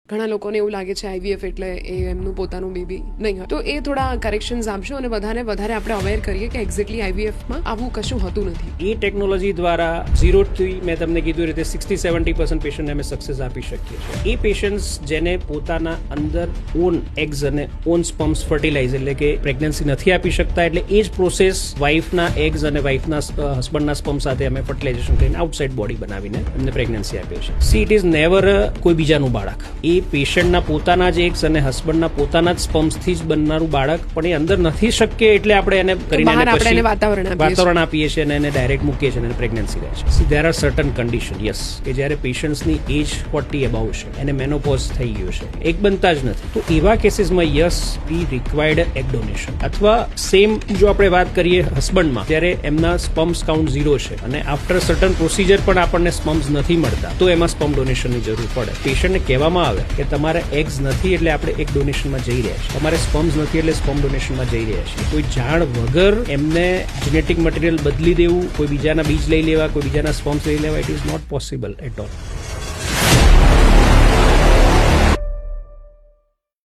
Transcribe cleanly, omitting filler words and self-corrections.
ઘણા લોકોને એવું લાગે છે આઈવીએફ એટલે એ એમનું પોતાનું બેબી નહીં હોય, તો એ થોડા કરેક્શન્સ આપશો અને વધારે આપણે અવેર કરીએ કે એક્ઝેક્ટલી આઈવીએફમાં આવું કશું હોતું નથી. એ ટેકનોલોજી દ્વારા 0થી મેં તમને કીધું રીતે 60-70% પેશન્ટને અમે સક્સેસ આપી શકીએ છીએ. એ પેશન્ટ્સ જેને પોતાના અંદર ઓન એગ્સ અને ઓન સ્પમ્સ ફર્ટિલાઇઝ એટલે કે પ્રેગ્નન્સી નથી આપી શકતા, એટલે એ જ પ્રોસેસ વાઇફના એગ્સ અને વાઇફના હસબન્ડના સ્પમ સાથે અમે ફર્ટિલાઇઝેશન કરીને આઉટસાઇડ બોડી બનાવીને એમને પ્રેગ્નન્સી આપીએ છીએ. સી ઇટ ઇઝ નેવર કોઈ બીજાનું બાળક. એ પેશન્ટના પોતાના જ એગ્સ અને હસબન્ડના પોતાના જ સ્પમ્સથી જ બનનારું બાળક, પણ એ અંદર નથી શક્ય એટલે આપણે એને કરીને વાતાવરણ આપીએ છીએ અને એને ડાયરેક્ટ મૂકીએ છીએ અને પ્રેગ્નન્સી રહે છે. C there are certain condition yes કે જ્યારે પેશન્ટ્સની એજ 40 અબાઉ છે, એને મેનોપોઝ થઈ ગયો છે, એક બનતા જ નથી, તો એવા કેસીસમાં yes we required egg donation. અથવા સેમ જો આપણે વાત કરીએ હસબન્ડમાં, જ્યારે એમના સ્પમ્સ કાઉન્ટ 0 છે અને આફ્ટર સર્ટન પ્રોસિજર પણ આપણને સ્પમ્સ નથી મળતા, તો એમાં સ્પમ ડોનેશનની જરૂર પડે. પેશન્ટને કહેવામાં આવે કે તમારે એગ્સ નથી એટલે આપણે એક ડોનેશનમાં જઈ રહ્યા છીએ, તમારે સ્પમ્સ નથી એટલે સ્પમ ડોનેશનમાં જઈ રહ્યા છીએ. કોઈ જાણ વગર એમને જેનેટિક મટીરિયલ બદલી દેવું, કોઈ બીજાના બીજ લઈ લેવા, કોઈ બીજાના સ્પમ્સ લઈ લેવા, it is not possible at all.